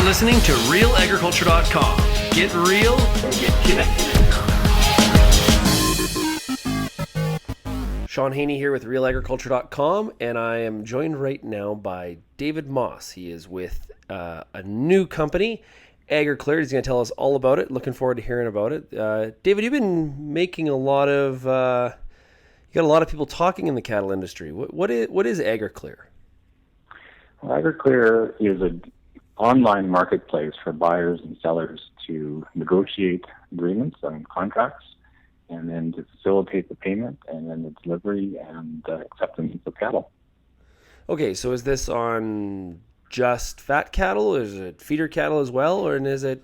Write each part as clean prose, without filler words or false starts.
You're listening to RealAgriculture.com. Get real, get connected. Sean Haney here with RealAgriculture.com, and I am joined right now by David Moss. He is with a new company, Agriclear. He's going to tell us all about it. Looking forward to hearing about it. David, you've been making a lot of, you got a lot of people talking in the cattle industry. What is Agriclear? Well, Agriclear is an online marketplace for buyers and sellers to negotiate agreements and contracts, and then to facilitate the payment and then the delivery and acceptance of cattle. Okay, so is this on just fat cattle? Is it feeder cattle as well, or is it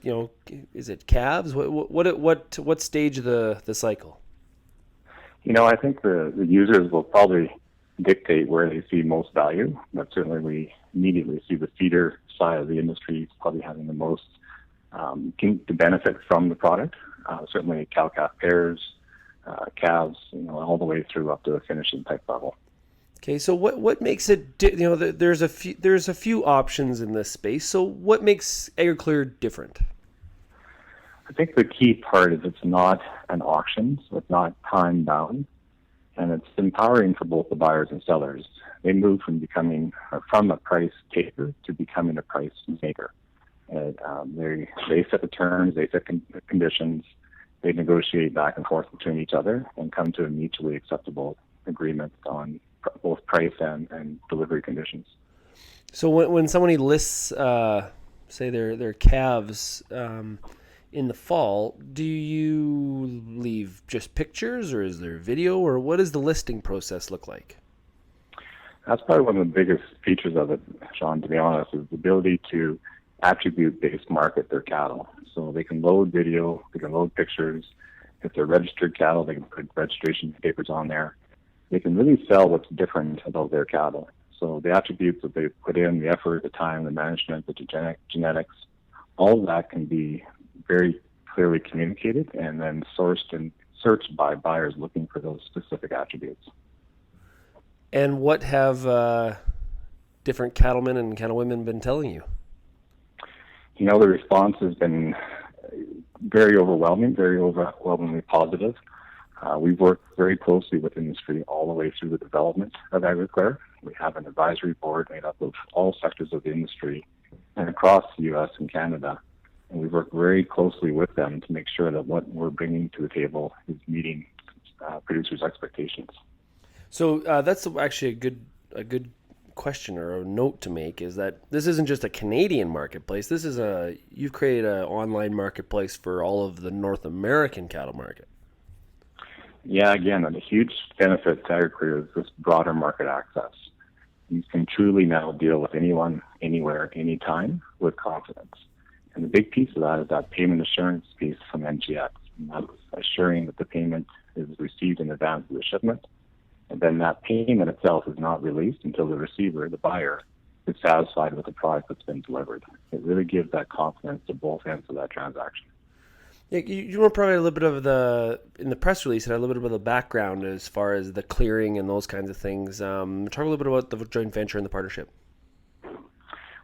is it calves? What stage of the cycle? I think the users will probably dictate where they see most value, but certainly we immediately see the feeder side of the industry probably having the most to benefit from the product. Certainly cow-calf pairs, calves, all the way through up to the finishing type level. Okay, so what makes it? There's a few options in this space. So what makes Agriclear different? I think the key part is it's not an auction, so it's not time bound, and it's empowering for both the buyers and sellers. They move from a price taker to becoming a price maker. And, they set the terms, they set conditions, they negotiate back and forth between each other and come to a mutually acceptable agreement on both price and delivery conditions. So when somebody lists, say their calves in the fall, do you leave just pictures, or is there video, or what does the listing process look like? That's probably one of the biggest features of it, Sean, to be honest, is the ability to attribute-based market their cattle. So they can load video, they can load pictures. If they're registered cattle, they can put registration papers on there. They can really sell what's different about their cattle. So the attributes that they put in, the effort, the time, the management, the genetics, all of that can be very clearly communicated and then sourced and searched by buyers looking for those specific attributes. And what have different cattlemen and cattlewomen been telling you? The response has been very overwhelmingly positive. We've worked very closely with industry all the way through the development of Agriclear. We have an advisory board made up of all sectors of the industry and across the U.S. and Canada. And we've worked very closely with them to make sure that what we're bringing to the table is meeting producers' expectations. So that's actually a good question or a note to make, is that this isn't just a Canadian marketplace. This is you've created an online marketplace for all of the North American cattle market. Yeah, again, a huge benefit to Agriclear is this broader market access. You can truly now deal with anyone, anywhere, anytime with confidence. And the big piece of that is that payment assurance piece from NGX. And that's assuring that the payment is received in advance of the shipment. And then that payment itself is not released until the receiver, the buyer, is satisfied with the product that's been delivered. It really gives that confidence to both ends of that transaction. Yeah, you want to provide a little bit of in the press release, and a little bit of the background as far as the clearing and those kinds of things. Talk a little bit about the joint venture and the partnership.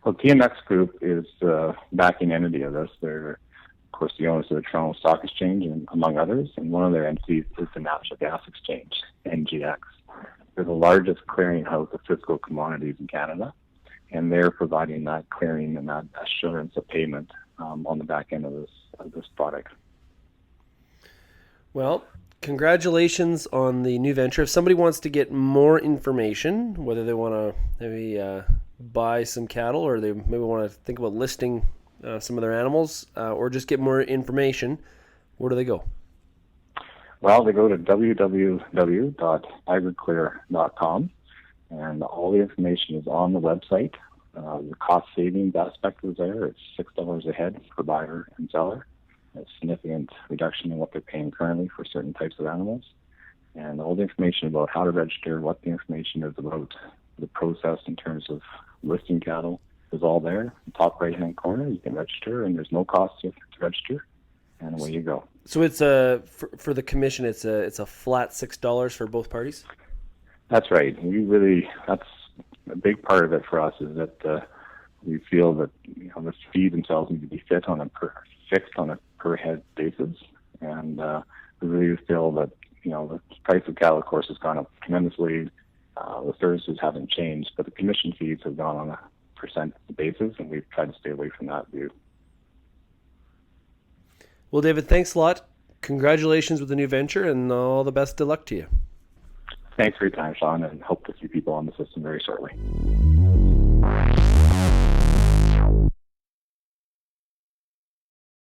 Well, TMX Group is the backing entity of this. They're, of course, the owners of the Toronto Stock Exchange, and among others, and one of their entities is the Natural Gas Exchange, NGX. They're the largest clearinghouse of physical commodities in Canada, and they're providing that clearing and that assurance of payment on the back end of this product. Well, congratulations on the new venture. If somebody wants to get more information, whether they want to maybe buy some cattle, or they maybe want to think about listing some of their animals, or just get more information, where do they go? Well, they go to www.agriclear.com, and all the information is on the website. The cost savings aspect is there. It's $6 a head for buyer and seller. A significant reduction in what they're paying currently for certain types of animals. And all the information about how to register, what the information is about the process in terms of listing cattle is all there. In the top right-hand corner, you can register, and there's no cost to register, and away you go. So it's for the commission, it's a flat $6 for both parties? That's right. That's a big part of it for us, is that We feel that the feed themselves need to be fixed on a per head basis, and we really feel that the price of cattle, of course, has gone up tremendously. The services haven't changed, but the commission fees have gone on a percent basis, and we've tried to stay away from that view. Well, David, thanks a lot. Congratulations with the new venture, and all the best of luck to you. Thanks for your time, Sean, and hope to see people on the system very shortly.